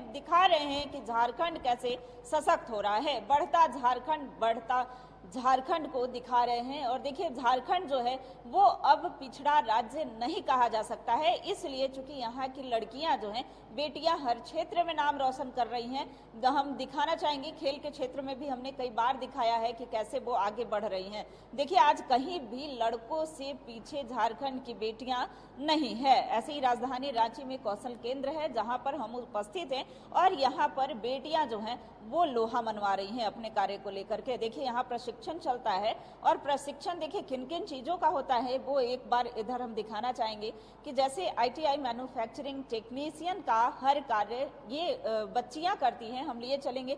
दिखा रहे हैं कि झारखंड कैसे सशक्त हो रहा है, बढ़ता झारखंड को दिखा रहे हैं। और देखिए झारखंड जो है वो अब पिछड़ा राज्य नहीं कहा जा सकता है, इसलिए चूंकि यहाँ की लड़कियां जो हैं, बेटियां हर क्षेत्र में नाम रोशन कर रही हैं। हम दिखाना चाहेंगे, खेल के क्षेत्र में भी हमने कई बार दिखाया है कि कैसे वो आगे बढ़ रही हैं। देखिए आज कहीं भी लड़कों से पीछे झारखंड की बेटियां नहीं है। ऐसे ही राजधानी रांची में कौशल केंद्र है जहां पर हम उपस्थित हैं और यहाँ पर बेटियां जो हैं वो लोहा मनवा रही हैं अपने कार्य को लेकर के। देखिए यहाँ प्रशिक्षण चलता है और प्रशिक्षण देखिए किन किन चीजों का होता है वो एक बार इधर हम दिखाना चाहेंगे कि जैसे ITI मैन्युफैक्चरिंग टेक्नीशियन का हर कार्य ये बच्चियां करती हैं। हम लिए चलेंगे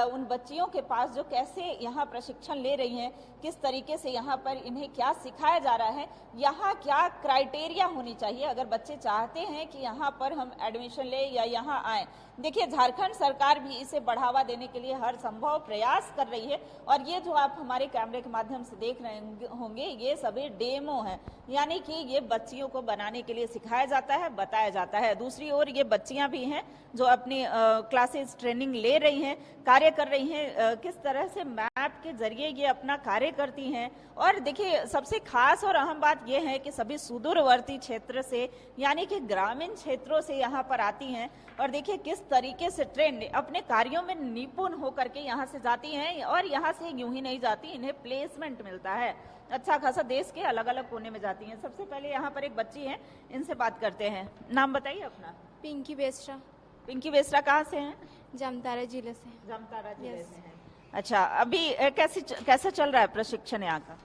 उन बच्चियों के पास जो कैसे यहाँ प्रशिक्षण ले रही हैं, किस तरीके से यहाँ पर इन्हें क्या सिखाया जा रहा है, यहाँ क्या क्राइटेरिया होनी चाहिए अगर बच्चे चाहते हैं कि यहाँ पर हम एडमिशन ले या यहाँ आए। देखिए झारखंड सरकार भी इसे बढ़ावा देने के लिए हर संभव प्रयास कर रही है और ये जो आप हमारे कैमरे के माध्यम से देख रहे होंगे ये सभी डेमो हैं, यानी कि ये बच्चियों को बनाने के लिए सिखाया जाता है, बताया जाता है। दूसरी ओर ये बच्चियां भी हैं जो अपनी क्लासेस ट्रेनिंग ले रही हैं, कार्य कर रही हैं, किस तरह से मैप के जरिए ये अपना कार्य करती हैं। और देखिए सबसे खास और अहम बात यह है कि सभी सुदूरवर्ती क्षेत्र से यानी कि ग्रामीण क्षेत्रों से यहाँ पर आती हैं और देखिए किस तरीके से ट्रेन अपने कार्यों में निपुण होकर के यहाँ से जाती हैं और यहाँ से यूं ही नहीं जाती, इन्हें प्लेसमेंट मिलता है, अच्छा खासा देश के अलग अलग कोने में जाती हैं। सबसे पहले यहाँ पर एक बच्ची है, इनसे बात करते हैं। नाम बताइए अपना। पिंकी बेसरा। पिंकी बेसरा कहाँ से हैं? जामताड़ा जिले से। जामताड़ा जिले से हैं। अच्छा, अभी कैसा चल रहा है प्रशिक्षण यहाँ का?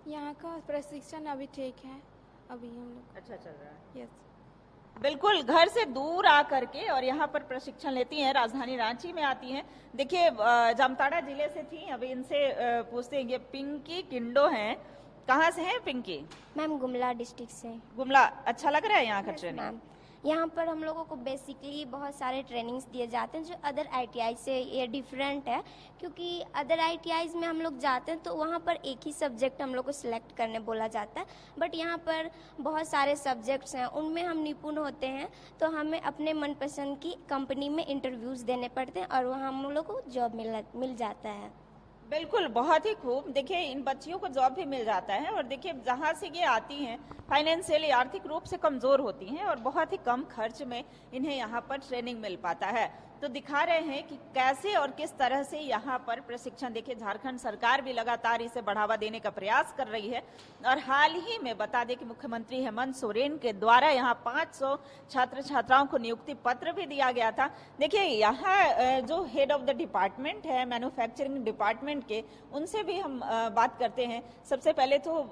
यहाँ का प्रशिक्षण अभी ठीक है, अभी हम लोग अच्छा चल रहा है। यस, बिल्कुल घर से दूर आकर के और यहाँ पर प्रशिक्षण लेती हैं, राजधानी रांची में आती हैं। देखिए जामताड़ा जिले से थी, अभी इनसे पूछते हैं। ये पिंकी किंडो हैं, कहाँ से हैं पिंकी? मैम गुमला डिस्ट्रिक्ट से। गुमला। अच्छा लग रहा है यहाँ का ट्रेनिंग? मैम यहाँ पर हम लोगों को बेसिकली बहुत सारे ट्रेनिंग्स दिए जाते हैं जो अदर ITI से ये डिफरेंट है, क्योंकि अदर ITIs में हम लोग जाते हैं तो वहाँ पर एक ही सब्जेक्ट हम लोग को सिलेक्ट करने बोला जाता है, बट यहाँ पर बहुत सारे सब्जेक्ट्स हैं, उनमें हम निपुण होते हैं तो हमें अपने मनपसंद की कंपनी में इंटरव्यूज़ देने पड़ते हैं और वहाँ हम लोग को जॉब मिल जाता है। बिल्कुल, बहुत ही खूब। देखिए इन बच्चियों को जॉब भी मिल जाता है और देखिए जहाँ से ये आती हैं फाइनेंशियली आर्थिक रूप से कमजोर होती हैं और बहुत ही कम खर्च में इन्हें यहाँ पर ट्रेनिंग मिल पाता है। तो दिखा रहे हैं कि कैसे और किस तरह से यहाँ पर प्रशिक्षण। देखिए झारखंड सरकार भी लगातार इसे बढ़ावा देने का प्रयास कर रही है और हाल ही में बता दें कि मुख्यमंत्री हेमंत सोरेन के द्वारा यहाँ 500 छात्र छात्राओं को नियुक्ति पत्र भी दिया गया था। देखिए यहाँ जो हेड ऑफ द डिपार्टमेंट है मैन्युफैक्चरिंग डिपार्टमेंट के, उनसे भी हम बात करते हैं। सबसे पहले तो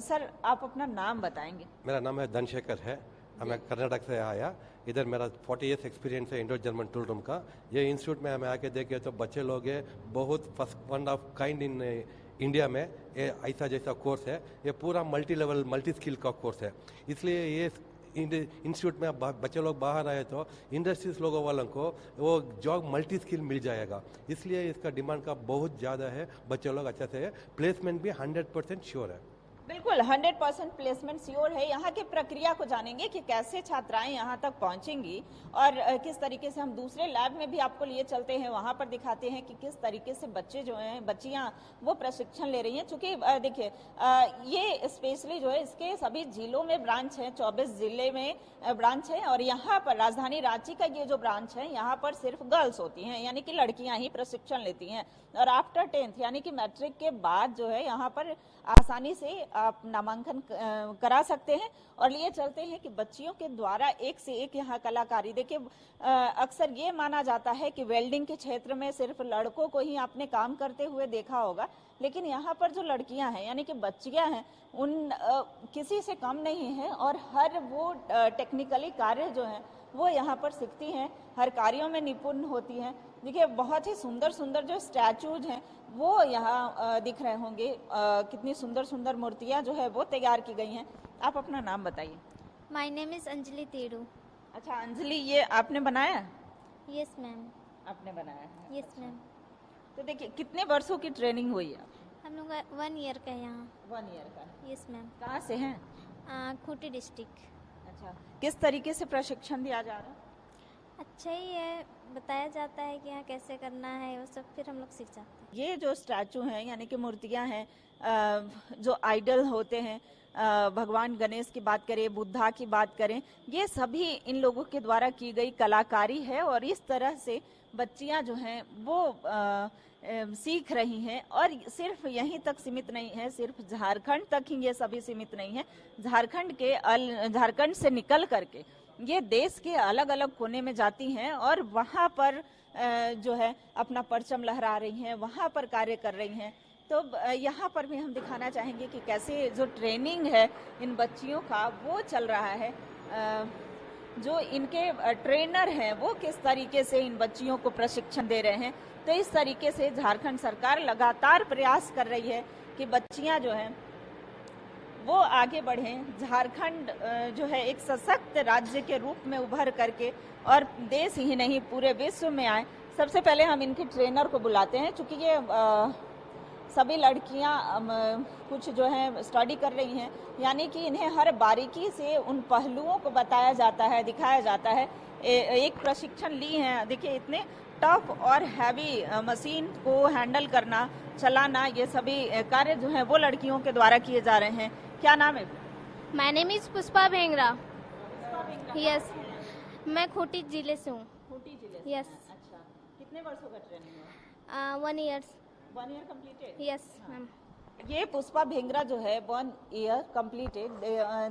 सर आप अपना नाम बताएंगे। मेरा नाम है धनशेखर है, मैं कर्नाटक से आया। इधर मेरा 40 इयर्स एक्सपीरियंस है इंडो जर्मन टूल रूम का। ये इंस्टीट्यूट में हमें आके देखे तो बच्चे लोग हैं बहुत first one of kind in India में। ये ऐसा जैसा कोर्स है, ये पूरा मल्टी लेवल मल्टी स्किल का कोर्स है। इसलिए ये इंस्टीट्यूट में बच्चे लोग बाहर आए तो इंडस्ट्रीज लोगों वालों को वो जॉब मल्टी स्किल मिल जाएगा, इसलिए इसका डिमांड का बहुत ज़्यादा है। बच्चे लोग अच्छे से प्लेसमेंट भी 100% श्योर है। बिल्कुल 100% प्लेसमेंट श्योर है। यहाँ की प्रक्रिया को जानेंगे कि कैसे छात्राएं यहाँ तक पहुँचेंगी और किस तरीके से हम दूसरे लैब में भी आपको लिए चलते हैं, वहाँ पर दिखाते हैं कि किस तरीके से बच्चे जो हैं बच्चियाँ वो प्रशिक्षण ले रही हैं। चूँकि देखिए ये स्पेशली जो है इसके सभी जिलों में ब्रांच है, 24 जिले में ब्रांच है और यहाँ पर राजधानी रांची का ये जो ब्रांच है यहाँ पर सिर्फ गर्ल्स होती हैं, यानी कि लड़कियाँ ही प्रशिक्षण लेती हैं। और आफ्टर 10th यानी कि मैट्रिक के बाद जो है यहाँ पर आसानी से आप नामांकन करा सकते हैं। और लिए चलते हैं कि बच्चियों के द्वारा एक से एक यहाँ कलाकारी। देखिए अक्सर ये माना जाता है कि वेल्डिंग के क्षेत्र में सिर्फ लड़कों को ही आपने काम करते हुए देखा होगा, लेकिन यहाँ पर जो लड़कियां हैं यानी कि बच्चियां हैं उन किसी से कम नहीं है और हर वो टेक्निकली कार्य जो है वो यहाँ पर सीखती हैं, हर कार्यों में निपुण होती हैं। देखिए बहुत ही सुंदर सुंदर जो स्टैचूज हैं वो यहाँ दिख रहे होंगे, कितनी सुंदर सुंदर मूर्तियाँ जो है वो तैयार की गई हैं। आप अपना नाम बताइए। My name is Anjali Teru. अच्छा अंजलि, ये आपने बनाया? Yes ma'am. आपने बनाया है? Yes ma'am. तो देखिए कितने वर्षों की ट्रेनिंग हुई है? हम लोग 1 ईयर का है यहाँ। 1 ईयर का? Yes ma'am. कहाँ से हैं? खूंटी डिस्ट्रिक्ट। अच्छा, किस तरीके से प्रशिक्षण दिया जा रहा है? अच्छा ही है, बताया जाता है कि यहाँ कैसे करना है वो सब, फिर हम लोग सीख जाते हैं। ये जो स्टैचू हैं यानी कि मूर्तियां हैं, जो आइडल होते हैं, भगवान गणेश की बात करें, बुद्धा की बात करें, ये सभी इन लोगों के द्वारा की गई कलाकारी है। और इस तरह से बच्चियां जो हैं वो सीख रही हैं। और सिर्फ यहीं तक सीमित नहीं है, सिर्फ झारखंड तक ही ये सभी सीमित नहीं है। झारखंड से निकल करके ये देश के अलग अलग कोने में जाती हैं और वहाँ पर जो है अपना परचम लहरा रही हैं, वहाँ पर कार्य कर रही हैं। तो यहाँ पर भी हम दिखाना चाहेंगे कि कैसे जो ट्रेनिंग है इन बच्चियों का वो चल रहा है। जो इनके ट्रेनर हैं वो किस तरीके से इन बच्चियों को प्रशिक्षण दे रहे हैं। तो इस तरीके से झारखंड सरकार लगातार प्रयास कर रही है कि बच्चियां जो हैं वो आगे बढ़ें, झारखंड जो है एक सशक्त राज्य के रूप में उभर करके और देश ही नहीं पूरे विश्व में आए। सबसे पहले हम इनके ट्रेनर को बुलाते हैं, क्योंकि ये सभी लड़कियां कुछ जो है स्टडी कर रही हैं, यानी कि इन्हें हर बारीकी से उन पहलुओं को बताया जाता है, दिखाया जाता है। एक प्रशिक्षण ली है, देखिए इतने टफ और हैवी मशीन को हैंडल करना, चलाना, ये सभी कार्य जो हैं वो लड़कियों के द्वारा किए जा रहे हैं। क्या नाम है? My name is Pushpa Bhengra. Yes, मैं खूंटी जिले से हूँ। खूंटी जिले से? यस। अच्छा, कितने वर्षों का ट्रेनिंग है? 1 year. 1 year completed? Yes ma'am. ये पुष्पा भेंगरा जो है 1 ईयर कंप्लीटेड।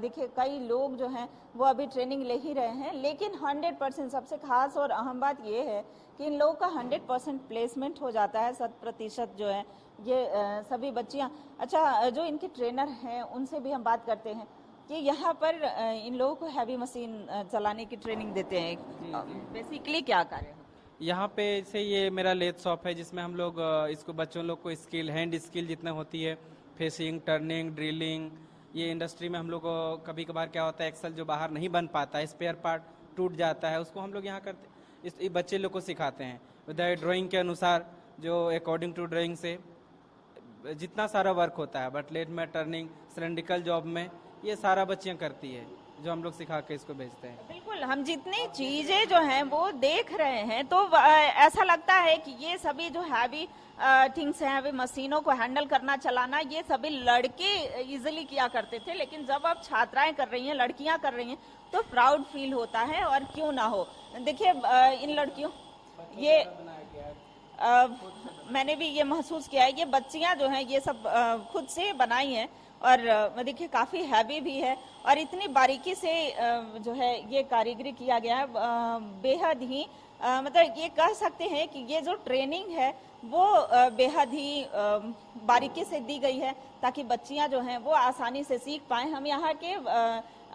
देखिए कई लोग जो हैं वो अभी ट्रेनिंग ले ही रहे हैं, लेकिन 100% सबसे खास और अहम बात ये है कि इन लोगों का 100% प्लेसमेंट हो जाता है, 100% जो है ये सभी बच्चियां। अच्छा, जो इनके ट्रेनर हैं उनसे भी हम बात करते हैं कि यहाँ पर इन लोगों को हैवी मशीन चलाने की ट्रेनिंग देते हैं। बेसिकली क्या कार्य है यहाँ पे? से ये मेरा लेथ शॉप है जिसमें हम लोग इसको बच्चों लोग को स्किल, हैंड स्किल जितना होती है, फेसिंग, टर्निंग, ड्रिलिंग, ये इंडस्ट्री में हम लोग को कभी कभार क्या होता है एक्सल जो बाहर नहीं बन पाता है, स्पेयर पार्ट टूट जाता है, उसको हम लोग यहाँ करते इस बच्चे लोग को सिखाते हैं विद ड्राइंग के अनुसार, जो अकॉर्डिंग टू ड्राइंग से जितना सारा वर्क होता है। बट लेट में टर्निंग, सिलेंड्रिकल जॉब में ये सारा बच्चियाँ करती है, जो हम लोग सिखा के इसको भेजते हैं। बिल्कुल, हम जितनी चीजें जो हैं वो देख रहे हैं तो ऐसा लगता है कि ये सभी जो हैवी थिंग्स हैं, हैवी मशीनों को हैंडल करना, चलाना, ये सभी लड़के इजीली किया करते थे। लेकिन जब अब छात्राएं कर रही हैं, लड़कियां कर रही हैं, तो प्राउड फील होता है। और क्यों ना हो। देखिए इन लड़कियों, ये मैंने भी ये महसूस किया है, ये बच्चियां जो हैं ये सब खुद से बनाई हैं। और देखिए काफ़ी हैवी भी है और इतनी बारीकी से जो है ये कारीगरी किया गया है, बेहद ही मतलब ये कह सकते हैं कि ये जो ट्रेनिंग है वो बेहद ही बारीकी से दी गई है, ताकि बच्चियां जो हैं वो आसानी से सीख पाएं। हम यहाँ के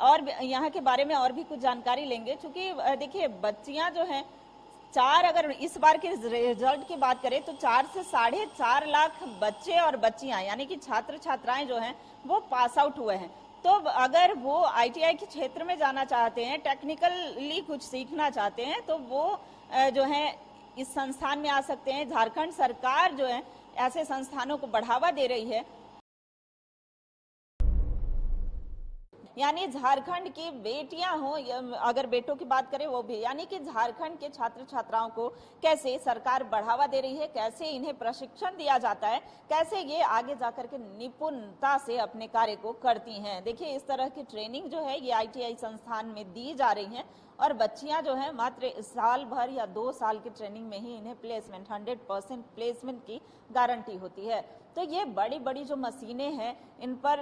और यहाँ के बारे में और भी कुछ जानकारी लेंगे, क्योंकि देखिए बच्चियां जो हैं अगर इस बार के रिजल्ट की बात करें तो 4 से 4.5 लाख बच्चे और बच्चियां यानी कि छात्र छात्राएं जो हैं वो पास आउट हुए हैं। तो अगर वो आईटीआई के क्षेत्र में जाना चाहते हैं, टेक्निकली कुछ सीखना चाहते हैं, तो वो जो है इस संस्थान में आ सकते हैं। झारखंड सरकार जो है ऐसे संस्थानों को बढ़ावा दे रही है। यानी झारखंड की बेटियां हो, अगर बेटों की बात करें वो भी, यानी कि झारखंड के छात्र छात्राओं को कैसे सरकार बढ़ावा दे रही है, कैसे इन्हें प्रशिक्षण दिया जाता है, कैसे ये आगे जाकर के निपुणता से अपने कार्य को करती हैं। देखिए इस तरह की ट्रेनिंग जो है ये आईटीआई संस्थान में दी जा रही है और बच्चियां जो है मात्र साल भर या 2 साल की ट्रेनिंग में ही इन्हें प्लेसमेंट 100% प्लेसमेंट की गारंटी होती है। तो ये बड़ी बड़ी जो मशीनें हैं इन पर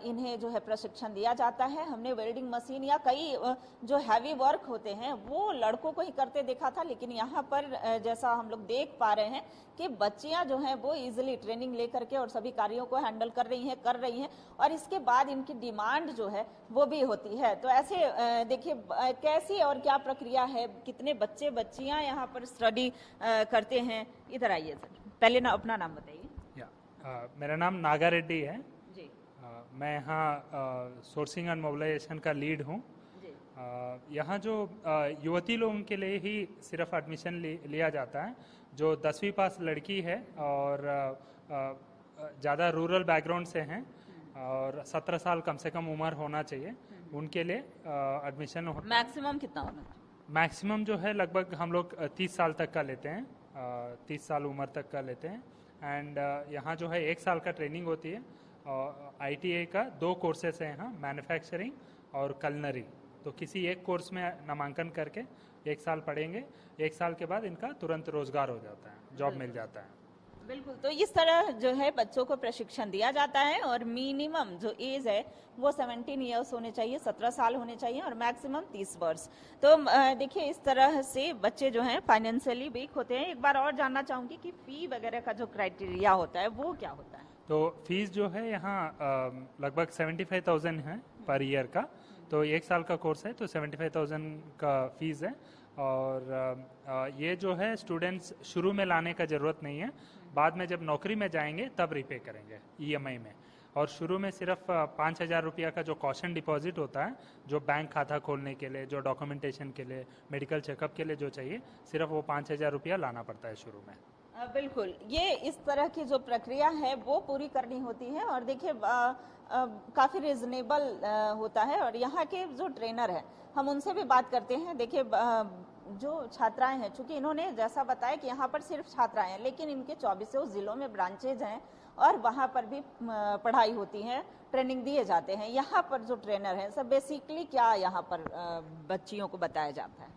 इन्हें जो है प्रशिक्षण दिया जाता है। हमने वेल्डिंग मशीन या कई जो हैवी वर्क होते हैं वो लड़कों को ही करते देखा था, लेकिन यहाँ पर जैसा हम लोग देख पा रहे हैं कि बच्चियां जो हैं वो इजीली ट्रेनिंग लेकर के और सभी कार्यों को हैंडल कर रही हैं और इसके बाद इनकी डिमांड जो है वो भी होती है। तो ऐसे देखिए कैसी और क्या प्रक्रिया है, कितने बच्चे बच्चियां यहाँ पर स्टडी करते हैं। इधर आइए सर, पहले ना अपना नाम बताइए। मेरा नाम नागा रेड्डी है जी। मैं यहाँ सोर्सिंग एंड मोबिलाइजेशन का लीड हूँ। यहाँ जो युवती लोगों के लिए ही सिर्फ एडमिशन लिया जाता है, जो 10वीं पास लड़की है और ज़्यादा रूरल बैकग्राउंड से हैं और 17 साल कम से कम उम्र होना चाहिए, उनके लिए एडमिशन मैक्सिमम कितना होना चाहिए? मैक्सिमम जो है लगभग हम लोग 30 साल तक का लेते हैं, 30 साल उम्र तक का लेते हैं। एंड यहाँ जो है 1 साल का ट्रेनिंग होती है। ITA का 2 कोर्सेस हैं यहाँ, मैन्युफैक्चरिंग और कलनरी। तो किसी एक कोर्स में नामांकन करके 1 साल पढ़ेंगे, 1 साल के बाद इनका तुरंत रोजगार हो जाता है, जॉब मिल जाता है। बिल्कुल, तो इस तरह जो है बच्चों को प्रशिक्षण दिया जाता है और मिनिमम जो एज है वो 17 ईयर्स होने चाहिए, 17 साल होने चाहिए और मैक्सिमम 30 वर्ष। तो देखिए इस तरह से बच्चे जो हैं फाइनेंशियली वीक होते हैं। एक बार और जानना चाहूंगी कि फी वगैरह का जो क्राइटेरिया होता है वो क्या होता है? तो फीस जो है यहाँ लगभग 75,000 है पर ईयर का। तो 1 साल का कोर्स है तो 75,000 का फीस है। और ये जो है स्टूडेंट्स शुरू में लाने का ज़रूरत नहीं है, बाद में जब नौकरी में जाएंगे तब रिपे करेंगे EMI में। और शुरू में सिर्फ 5,000 रुपया का जो कॉशन डिपॉजिट होता है, जो बैंक खाता खोलने के लिए, जो डॉक्यूमेंटेशन के लिए, मेडिकल चेकअप के लिए जो चाहिए, सिर्फ वो 5,000 रुपया लाना पड़ता है शुरू में। बिल्कुल, ये इस तरह की जो प्रक्रिया है वो पूरी करनी होती है और देखिए काफ़ी रिजनेबल होता है। और यहाँ के जो ट्रेनर है हम उनसे भी बात करते हैं। देखिए जो छात्राएं हैं, चूंकि इन्होंने जैसा बताया कि यहाँ पर सिर्फ छात्राएं हैं, लेकिन इनके 24 जिलों में ब्रांचेज हैं और वहाँ पर भी पढ़ाई होती है, ट्रेनिंग दिए जाते हैं। यहाँ पर जो ट्रेनर हैं सब बेसिकली क्या यहाँ पर बच्चियों को बताया जाता है?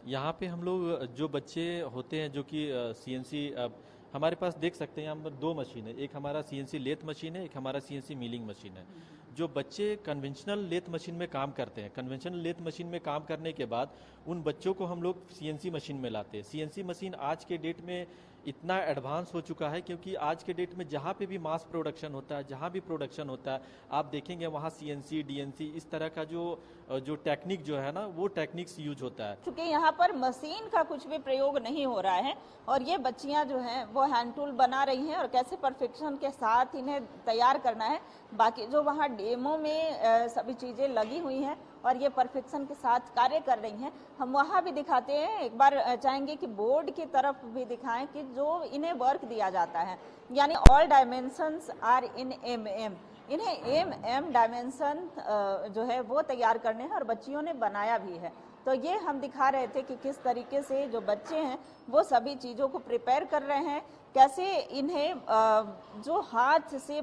यहाँ पे हम लोग जो बच्चे होते हैं जो कि CNC, हमारे पास देख सकते हैं यहाँ पर 2 मशीन है, एक हमारा CNC लेथ मशीन है, एक हमारा CNC मिलिंग मशीन है। जो बच्चे कन्वेंशनल लेथ मशीन में काम करते हैं, कन्वेंशनल लेथ मशीन में काम करने के बाद उन बच्चों को हम लोग CNC मशीन में लाते हैं। CNC मशीन आज के डेट में इतना एडवांस हो चुका है क्योंकि आज के डेट में जहाँ पे भी मास प्रोडक्शन होता है, जहाँ भी प्रोडक्शन होता है, आप देखेंगे वहाँ CNC, DNC इस तरह का जो टेक्निक जो है ना, वो टेक्निक्स यूज होता है। क्योंकि यहाँ पर मशीन का कुछ भी प्रयोग नहीं हो रहा है और ये बच्चियाँ जो हैं वो हैंड टूल बना रही हैं और कैसे परफेक्शन के साथ इन्हें तैयार करना है। बाकी जो वहाँ डेमो में सभी चीज़ें लगी हुई हैं और ये परफेक्शन के साथ कार्य कर रही हैं, हम वहाँ भी दिखाते हैं। एक बार चाहेंगे कि बोर्ड की तरफ भी दिखाएं कि जो इन्हें वर्क दिया जाता है, यानी all dimensions are in MM, इन्हें MM डायमेंशन जो है वो तैयार करने हैं और बच्चियों ने बनाया भी है। तो ये हम दिखा रहे थे कि किस तरीके से जो बच्चे हैं वो सभी चीज़ों को प्रिपेयर कर रहे हैं, कैसे इन्हें जो हाथ से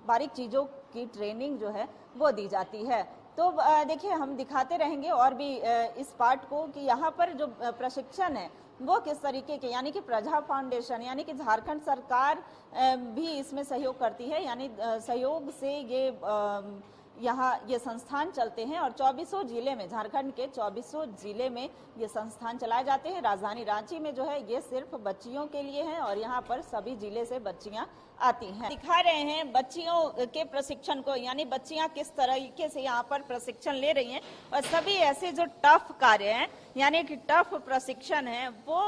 बारीक चीज़ों की ट्रेनिंग जो है वो दी जाती है। तो देखिए हम दिखाते रहेंगे और भी इस पार्ट को कि यहाँ पर जो प्रशिक्षण है वो किस तरीके के, यानी कि प्रजा फाउंडेशन यानी कि झारखंड सरकार भी इसमें सहयोग करती है, यानी सहयोग से ये यहाँ ये संस्थान चलते हैं और 24 जिले में, झारखंड के 24 जिले में ये संस्थान चलाए जाते हैं। राजधानी रांची में जो है ये सिर्फ बच्चियों के लिए है और यहाँ पर सभी जिले से बच्चियाँ आती हैं। दिखा रहे हैं बच्चियों के प्रशिक्षण को, यानी बच्चियाँ किस तरीके से यहाँ पर प्रशिक्षण ले रही हैं और सभी ऐसे जो टफ कार्य हैं, यानी कि टफ प्रशिक्षण है वो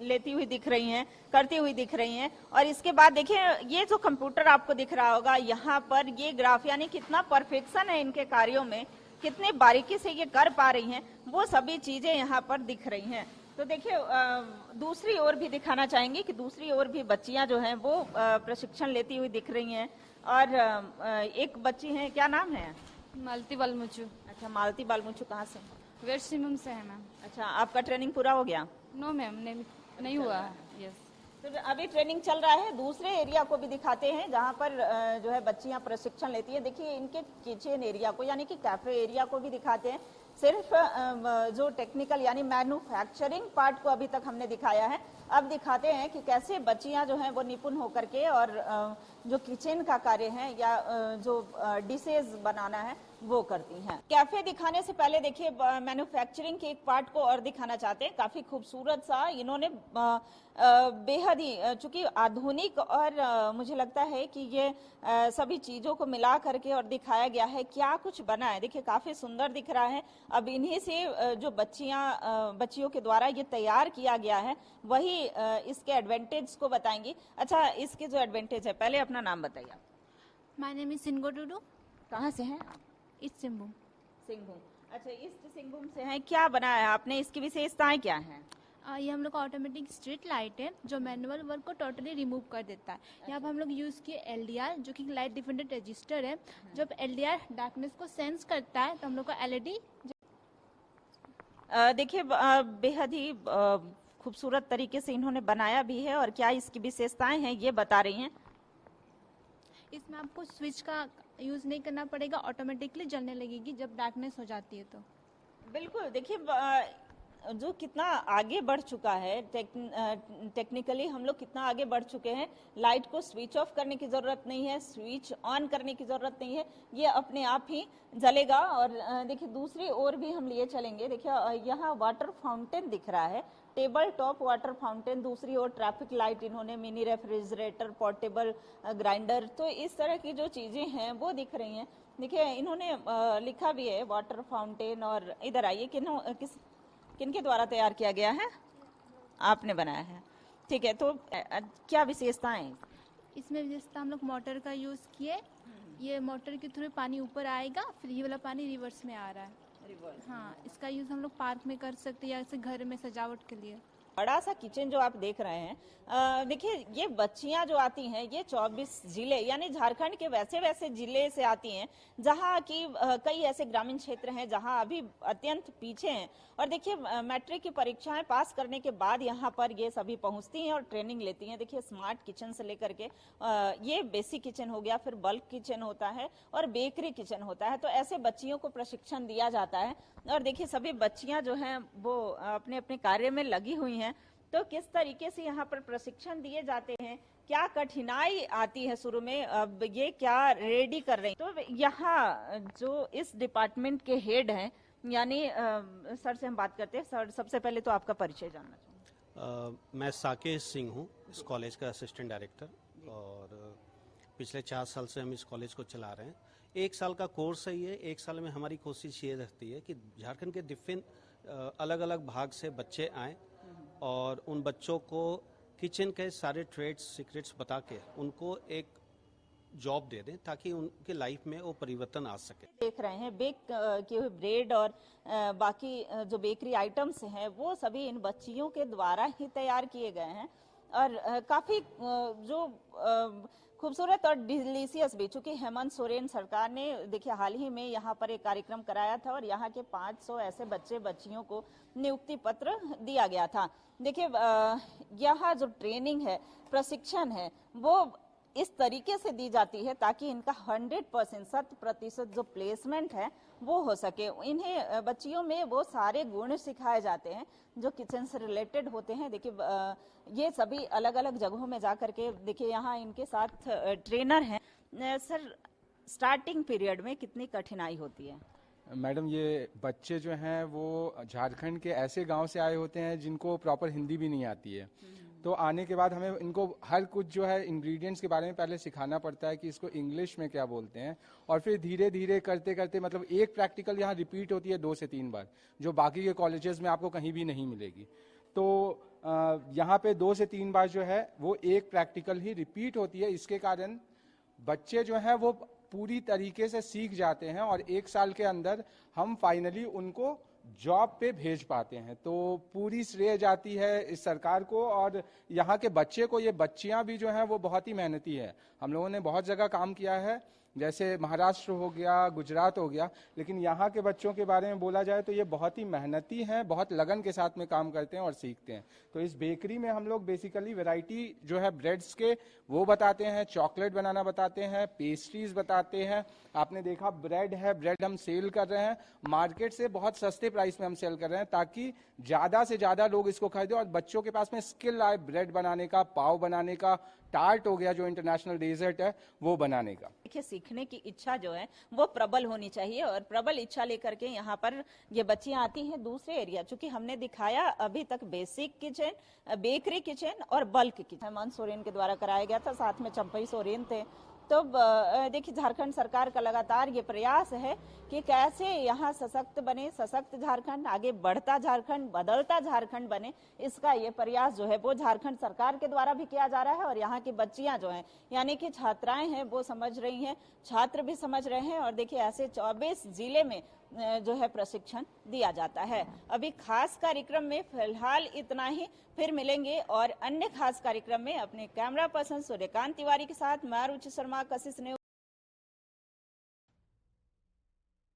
लेती हुई दिख रही हैं, करती हुई दिख रही हैं। और इसके बाद देखिए ये जो कंप्यूटर आपको दिख रहा होगा, यहाँ पर ये ग्राफ, यानी कितना परफेक्शन है इनके कार्यों में, कितने बारीकी से ये कर पा रही हैं, वो सभी चीजें यहाँ पर दिख रही हैं। तो देखिए दूसरी ओर भी दिखाना चाहेंगे कि दूसरी ओर भी बच्चियां जो हैं वो प्रशिक्षण लेती हुई दिख रही हैं। और एक बच्ची है, क्या नाम है? मालती बालमुचू। अच्छा, मालती बालमुचू कहाँ से? वेस्ट सिंहभूम से है मैम। अच्छा, आपका ट्रेनिंग पूरा हो गया? नो मैम, नहीं हुआ है। यस, तो अभी ट्रेनिंग चल रहा है। दूसरे एरिया को भी दिखाते हैं जहाँ पर जो है बच्चियाँ प्रशिक्षण लेती है। देखिए इनके किचन एरिया को, यानी कि कैफे एरिया को भी दिखाते हैं। सिर्फ जो टेक्निकल यानी मैन्युफैक्चरिंग पार्ट को अभी तक हमने दिखाया है, अब दिखाते हैं कि कैसे बच्चियां जो हैं वो निपुण होकर के और जो किचन का कार्य है या जो डिशेज बनाना है वो करती हैं। कैफे दिखाने से पहले देखिए मैन्युफैक्चरिंग के एक पार्ट को और दिखाना चाहते हैं। काफी खूबसूरत सा इन्होंने बेहद ही, चूंकि आधुनिक और मुझे लगता है कि ये सभी चीजों को मिला करके और दिखाया गया है क्या कुछ बना है। देखिए काफी सुंदर दिख रहा है। अब इन्हीं से जो बच्चियों के द्वारा ये तैयार किया गया है वही इसके एडवांटेज को बताएंगी। अच्छा, इसके जो एडवांटेज है, पहले अपना नाम बताइए। My name is Singo Tudu. कहाँ से हैं? ईस्ट सिंहभूम। सिंहभूम। अच्छा, ईस्ट सिंहभूम से हैं। क्या बनाया है आपने, इसकी विशेषताएं क्या हैं? ये हम लोग का ऑटोमेटिक स्ट्रीट लाइट है जो मैनुअल वर्क को टोटली रिमूव कर देता है। यहाँ पर हम लोग यूज़ किए एलडीआर जो कि लाइट डिपेंडेंट रजिस्टर है। जब एलडीआर डार्कनेस को सेंस करता है तो हम लोग का एलईडी देखिए बेहद ही खूबसूरत तरीके से इन्होंने बनाया भी है और क्या इसकी विशेषताएं हैं ये बता रही हैं। इसमें आपको स्विच का यूज़ नहीं करना पड़ेगा, ऑटोमेटिकली जलने लगेगी जब डार्कनेस हो जाती है। तो बिल्कुल देखिए जो कितना आगे बढ़ चुका है टेक्निकली हम लोग कितना आगे बढ़ चुके हैं। लाइट को स्विच ऑफ करने की जरूरत नहीं है, स्विच ऑन करने की जरूरत नहीं है, ये अपने आप ही जलेगा। और देखिए दूसरी ओर भी हम लिए चलेंगे। देखिए यहाँ वाटर फाउंटेन दिख रहा है, टेबल टॉप वाटर फाउंटेन। दूसरी ओर ट्रैफिक लाइट, इन्होंने मिनी रेफ्रिजरेटर, पोर्टेबल ग्राइंडर, तो इस तरह की जो चीजें हैं वो दिख रही हैं। देखिए इन्होंने लिखा भी है वाटर फाउंटेन। और इधर आइए, किनके द्वारा तैयार किया गया है? आपने बनाया है, ठीक है। तो क्या विशेषताएं हैं? इसमें विशेषता हम लोग मोटर का यूज़ किए। ये मोटर के थ्रू पानी ऊपर आएगा, फिर ये वाला पानी रिवर्स में आ रहा है। हाँ, इसका यूज़ हम लोग पार्क में कर सकते हैं या ऐसे घर में सजावट के लिए। बड़ा सा किचन जो आप देख रहे हैं, देखिए ये बच्चियां जो आती हैं ये 24 जिले यानी झारखंड के वैसे वैसे जिले से आती हैं जहां की कई ऐसे ग्रामीण क्षेत्र हैं जहां अभी अत्यंत पीछे हैं। और देखिए मैट्रिक की परीक्षाएं पास करने के बाद यहाँ पर ये सभी पहुंचती हैं और ट्रेनिंग लेती हैं। देखिए स्मार्ट किचन से लेकर के ये बेसिक किचन हो गया, फिर बल्क किचन होता है और बेकरी किचन होता है। तो ऐसे बच्चियों को प्रशिक्षण दिया जाता है। और देखिए सभी बच्चियां जो हैं वो अपने अपने कार्य में लगी हुई हैं। तो किस तरीके से यहाँ पर प्रशिक्षण दिए जाते हैं, क्या कठिनाई आती है शुरू में, अब ये क्या रेडी कर रहे हैं। तो यहाँ जो इस डिपार्टमेंट के हेड हैं यानी सर से हम बात करते हैं। सर सबसे पहले तो आपका परिचय जानना चाहूँगा। मैं साकेश सिंह हूँ, इस कॉलेज का असिस्टेंट डायरेक्टर, और पिछले 4 साल से हम इस कॉलेज को चला रहे हैं। 1 साल का कोर्स है ये। 1 साल में हमारी कोशिश ये रहती है कि झारखंड के डिफरेंट अलग अलग भाग से बच्चे आएँ और उन बच्चों को किचन के सारे ट्रेड्स सीक्रेट्स बता के उनको एक जॉब दे दें ताकि उनके लाइफ में वो परिवर्तन आ सके। देख रहे हैं बेक किए हुए ब्रेड और बाकी जो बेकरी आइटम्स हैं वो सभी इन बच्चियों के द्वारा ही तैयार किए गए हैं। और काफी जो खूबसूरत और डिलीशियस भी, चूंकि हेमंत सोरेन सरकार ने देखिए हाल ही में यहाँ पर एक कार्यक्रम कराया था और यहाँ के 500 ऐसे बच्चियों को नियुक्ति पत्र दिया गया था। देखिए यहाँ जो ट्रेनिंग है, प्रशिक्षण है, वो इस तरीके से दी जाती है ताकि इनका 100% जो प्लेसमेंट है वो हो सके। इन्हें बच्चियों में वो सारे गुण सिखाए जाते हैं जो किचन से रिलेटेड होते हैं। देखिए ये सभी अलग अलग जगहों में जा करके, देखिए यहाँ इनके साथ ट्रेनर हैं। सर स्टार्टिंग पीरियड में कितनी कठिनाई होती है? मैडम ये बच्चे जो हैं वो झारखंड के ऐसे गांव से आए होते हैं जिनको प्रॉपर हिंदी भी नहीं आती है। तो आने के बाद हमें इनको हर कुछ जो है इंग्रेडिएंट्स के बारे में पहले सिखाना पड़ता है कि इसको इंग्लिश में क्या बोलते हैं। और फिर धीरे धीरे करते करते मतलब एक प्रैक्टिकल यहाँ रिपीट होती है 2 से 3 बार, जो बाकी के कॉलेजेस में आपको कहीं भी नहीं मिलेगी। तो यहाँ पे 2 से 3 बार जो है वो एक प्रैक्टिकल ही रिपीट होती है। इसके कारण बच्चे जो हैं वो पूरी तरीके से सीख जाते हैं और 1 साल के अंदर हम फाइनली उनको जॉब पे भेज पाते हैं। तो पूरी श्रेय जाती है इस सरकार को और यहाँ के बच्चे को। ये बच्चियां भी जो हैं वो बहुत ही मेहनती है। हम लोगों ने बहुत जगह काम किया है, जैसे महाराष्ट्र हो गया, गुजरात हो गया, लेकिन यहाँ के बच्चों के बारे में बोला जाए तो ये बहुत ही मेहनती हैं, बहुत लगन के साथ में काम करते हैं और सीखते हैं। तो इस बेकरी में हम लोग बेसिकली वैरायटी जो है ब्रेड्स के वो बताते हैं, चॉकलेट बनाना बताते हैं, पेस्ट्रीज बताते हैं। आपने देखा ब्रेड है, ब्रेड हम सेल कर रहे हैं मार्केट से बहुत सस्ते प्राइस में हम सेल कर रहे हैं ताकि ज्यादा से ज्यादा लोग इसको खरीदें और बच्चों के पास में स्किल आए ब्रेड बनाने का, पाव बनाने का, टार्ट हो गया जो इंटरनेशनल डेजर्ट है वो बनाने का। देखिए सीखने की इच्छा जो है वो प्रबल होनी चाहिए और प्रबल इच्छा लेकर के यहाँ पर ये बच्चियां आती हैं। दूसरे एरिया चूंकि हमने दिखाया अभी तक बेसिक किचन, बेकरी किचन और बल्क किचन हेमंत सोरेन के द्वारा कराया गया था, साथ में चंपई सोरेन थे। तो देखिए झारखंड सरकार का लगातार ये प्रयास है कि कैसे यहाँ सशक्त बने, सशक्त झारखंड, आगे बढ़ता झारखंड, बदलता झारखंड बने। इसका ये प्रयास जो है वो झारखंड सरकार के द्वारा भी किया जा रहा है और यहाँ की बच्चियां जो हैं यानी कि छात्राएं हैं वो समझ रही हैं, छात्र भी समझ रहे हैं। और देखिए ऐसे 24 जिले में जो है प्रशिक्षण दिया जाता है। अभी खास कार्यक्रम में फिलहाल इतना ही, फिर मिलेंगे और अन्य खास कार्यक्रम में। अपने कैमरा पर्सन सूर्यकांत तिवारी के साथ मैं रुचि शर्मा, कशिश न्यूज।